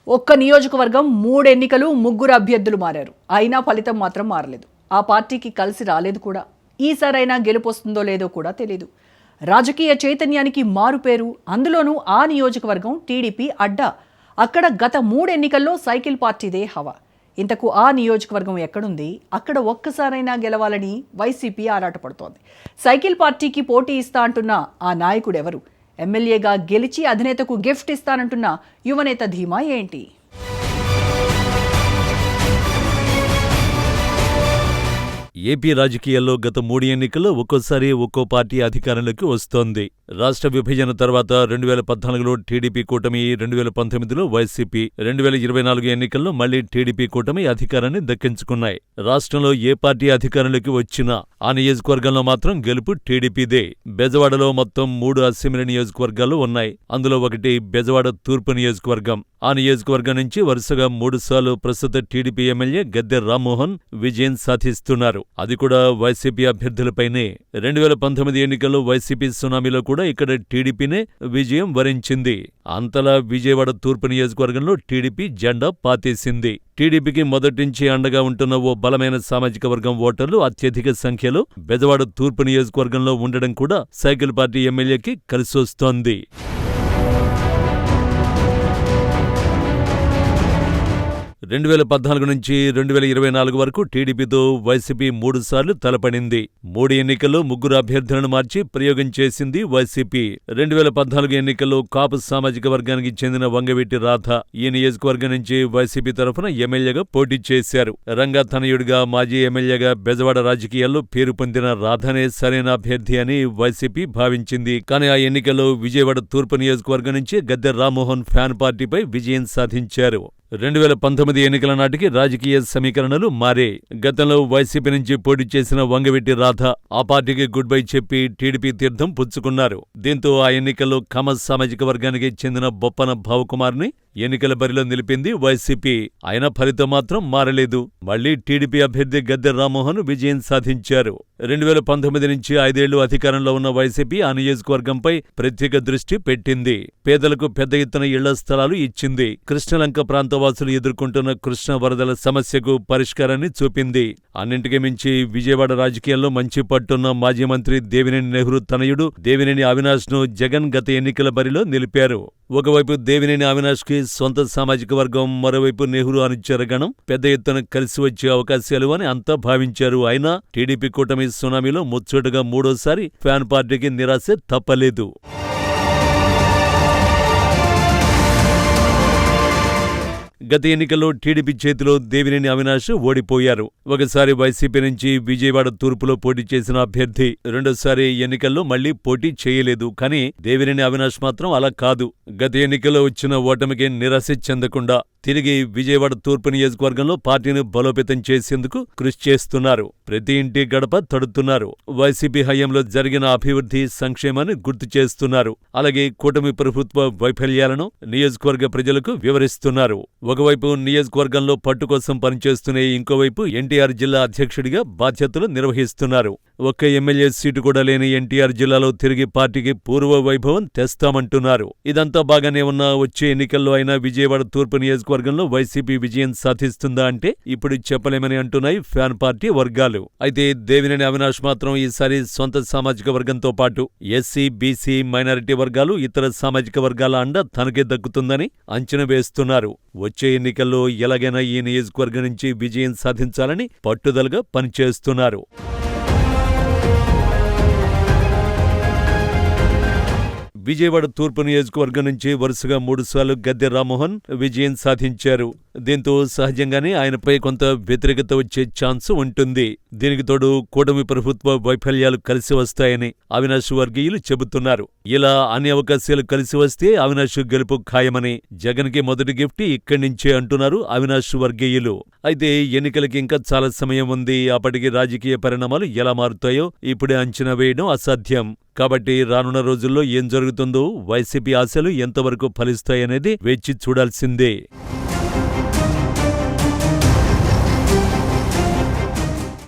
ఒక్క నియోజకవర్గం 3 ఎన్నికలు 3 అభ్యర్థులు మారారు. అయినా ఫలితం మాత్రం మారలేదు. ఆ పార్టీకి కలిసి రాలేదు కూడా. ఈసారైనా గెలుపొస్తుందో లేదో కూడా తెలియదు. రాజకీయ చైతన్యానికి మారుపేరు. అందులోనూ ఆ నియోజకవర్గం టీడీపీ అడ్డా. అక్కడ గత 3 ఎన్నికల్లో సైకిల్ పార్టీదే హవా. ఇంతకు ఆ నియోజకవర్గం ఎక్కడుంది? అక్కడ ఒక్కసారైనా గెలవాలని వైసీపీ ఆరాటపడుతోంది. సైకిల్ పార్టీకి పోటీ ఇస్తా అంటున్న ఆ నాయకుడు ఎవరు? ఎమ్మెల్యేగా గెలిచి అధినేతకు గిఫ్ట్ ఇస్తానంటున్న యువనేత ధీమా ఏంటి? ఏపీ రాజకీయాల్లో గత 3 ఎన్నికల్లో ఒక్కోసారి ఒక్కో పార్టీ అధికారంలోకి వస్తోంది. రాష్ట్ర విభజన తర్వాత 2014లో టీడీపీ కూటమి, 2019లో వైసీపీ, 2024 ఎన్నికల్లో మళ్లీ టీడీపీ కూటమి అధికారాన్ని దక్కించుకున్నాయి. రాష్ట్రంలో ఏ పార్టీ అధికారంలోకి వచ్చినా ఆ నియోజకవర్గంలో మాత్రం గెలుపు టీడీపీదే. బెజవాడలో మొత్తం 3 అసెంబ్లీ నియోజకవర్గాలు ఉన్నాయి. అందులో ఒకటి బెజవాడ తూర్పు నియోజకవర్గం. ఆ నియోజకవర్గం నుంచి వరుసగా 3 సార్లు ప్రస్తుత టీడీపీ ఎమ్మెల్యే గద్దె రామ్మోహన్ విజయం సాధిస్తున్నారు. అది కూడా వైసీపీ అభ్యర్థులపైనే. 2019 ఎన్నికల్లో వైసీపీ సునామీలో కూడా ఇక్కడ టీడీపీనే విజయం వరించింది. అంతలా విజయవాడ తూర్పు నియోజకవర్గంలో టీడీపీ జెండా పాతేసింది. టీడీపీకి మొదటించి అండగా ఉంటున్న ఓ బలమైన సామాజిక వర్గం ఓటర్లు అత్యధిక సంఖ్యలో బెజవాడ తూర్పు నియోజకవర్గంలో ఉండడం కూడా సైకిల్ పార్టీ ఎమ్మెల్యేకి కలిసొస్తోంది. 2014 నుంచి 2024 వరకు టీడీపీతో వైసీపీ 3 సార్లు తలపడింది. 3 ఎన్నికల్లో 3 అభ్యర్థులను మార్చి ప్రయోగం చేసింది వైసీపీ. 2014 ఎన్నికల్లో కాపు సామాజిక వర్గానికి చెందిన వంగవీటి రాధ ఈ నియోజకవర్గం నుంచి వైసీపీ తరఫున ఎమ్మెల్యేగా పోటీ చేశారు. రంగా తనయుడిగా మాజీ ఎమ్మెల్యేగా బెజవాడ రాజకీయాల్లో పేరు పొందిన రాధనే సరైన అభ్యర్థి అని వైసీపీ భావించింది. కానీ ఆ ఎన్నికల్లో విజయవాడ తూర్పు నియోజకవర్గం నుంచి గద్దె రామ్మోహన్ ఫ్యాన్ పార్టీపై విజయం సాధించారు. 2019 ఎన్నికల నాటికి రాజకీయ సమీకరణలు మారే. గతంలో వైసీపీ నుంచి పోటీ చేసిన వంగవీటి రాధ ఆ పార్టీకి గుడ్ బై చెప్పి టీడీపీ తీర్థం పుచ్చుకున్నారు. దీంతో ఆ ఎన్నికల్లో కమ సామాజిక వర్గానికి చెందిన బొప్పన భావకుమార్ని ఎన్నికల బరిలో నిలిపింది వైసీపీ. అయినా ఫలితం మాత్రం మారలేదు. మళ్లీ టీడీపీ అభ్యర్థి గద్దె రామ్మోహన్ విజయం సాధించారు. 2019 నుంచి 5 ఏళ్లు అధికారంలో ఉన్న వైసీపీ ఆ నియోజకవర్గంపై ప్రత్యేక దృష్టి పెట్టింది. పేదలకు పెద్ద ఎత్తున ఇళ్ల స్థలాలు ఇచ్చింది. కృష్ణలంక ప్రాంతవాసులు ఎదుర్కొంటున్న కృష్ణ వరదల సమస్యకు పరిష్కారాన్ని చూపింది. అన్నింటికీ మించి విజయవాడ రాజకీయాల్లో మంచి పట్టున్న మాజీ మంత్రి దేవినేని నెహ్రూ తనయుడు దేవినేని అవినాష్ ను జగన్ గత ఎన్నికల బరిలో నిలిపారు. ఒకవైపు దేవినేని అవినాష్ కి సొంత సామాజిక వర్గం, మరోవైపు నెహ్రూ అనుచరగణం పెద్ద ఎత్తున కలిసి వచ్చే అవకాశాలు అని అంతా భావించారు. అయినా టీడీపీ కూటమి సునామీలో ముచ్చటగా 3వ ఫ్యాన్ పార్టీకి నిరాశ తప్పలేదు. గత ఎన్నికల్లో టీడీపీ చేతిలో దేవినేని అవినాష్ ఓడిపోయారు. ఒకసారి వైసీపీ నుంచి విజయవాడ తూర్పులో పోటీ చేసిన అభ్యర్థి రెండోసారి ఎన్నికల్లో మళ్లీ పోటీ చేయలేదు. కానీ దేవినేని అవినాష్ మాత్రం అలా కాదు. గత ఎన్నికల్లో వచ్చిన ఓటమికి నిరాశ చెందకుండా తిరిగి విజయవాడ తూర్పు నియోజకవర్గంలో పార్టీని బలోపేతం చేసేందుకు కృషి చేస్తున్నారు. ప్రతి ఇంటి గడప తడుతున్నారు. వైసీపీ హయాంలో జరిగిన అభివృద్ధి, సంక్షేమాన్ని గుర్తు చేస్తున్నారు. అలాగే కూటమి ప్రభుత్వ వైఫల్యాలను నియోజకవర్గ ప్రజలకు వివరిస్తున్నారు. ఒకవైపు నియోజకవర్గంలో పట్టు కోసం పనిచేస్తూనే ఇంకోవైపు ఎన్టీఆర్ జిల్లా అధ్యక్షుడిగా బాధ్యతలు నిర్వహిస్తున్నారు. ఒక్క ఎమ్మెల్యే సీటు కూడా లేని ఎన్టీఆర్ జిల్లాలో తిరిగి పార్టీకి పూర్వ వైభవం తెస్తామంటున్నారు. ఇదంతా బాగానే ఉన్నా వచ్చే ఎన్నికల్లో అయినా విజయవాడ తూర్పు నియోజకవర్గంలో వైసీపీ విజయం సాధిస్తుందా అంటే ఇప్పుడు చెప్పలేమని అంటున్నాయి ఫ్యాన్ పార్టీ వర్గాలు. అయితే దేవినేని అవినాష్ మాత్రం ఈసారి సొంత సామాజిక వర్గంతో పాటు ఎస్సీ, బీసీ, మైనారిటీ వర్గాలు, ఇతర సామాజిక వర్గాల అండ తనకే దక్కుతుందని అంచనా వేస్తున్నారు. వచ్చే ఎన్నికల్లో ఎలాగైనా ఈ నియోజకవర్గం నుంచి విజయం సాధించాలని పట్టుదలగా పనిచేస్తున్నారు. విజయవాడ తూర్పు నియోజకవర్గం నుంచి వరుసగా 3 సార్లు గద్దె రామ్మోహన్ విజయం సాధించారు. దీంతో సహజంగానే ఆయనపై కొంత వ్యతిరేకత వచ్చే ఛాన్స్ ఉంటుంది. దీనికి తోడు కూటమి ప్రభుత్వ వైఫల్యాలు కలిసి వస్తాయని అవినాష్ వర్గీయులు చెబుతున్నారు. ఇలా అన్ని అవకాశాలు కలిసి వస్తే అవినాష్ గెలుపు ఖాయమని జగన్కి మొదటి గిఫ్ట్ ఇక్కడి నుంచే అంటున్నారు అవినాష్ వర్గీయులు. అయితే ఎన్నికలకి ఇంకా చాలా సమయం ఉంది. అప్పటికి రాజకీయ పరిణామాలు ఎలా మారుతాయో ఇప్పుడే అంచనా వేయడం అసాధ్యం. కాబట్టి రానున్న రోజుల్లో ఏం జరుగుతుందో, వైసీపీ ఆశలు ఎంతవరకు ఫలిస్తాయనేది వేచి చూడాల్సిందే.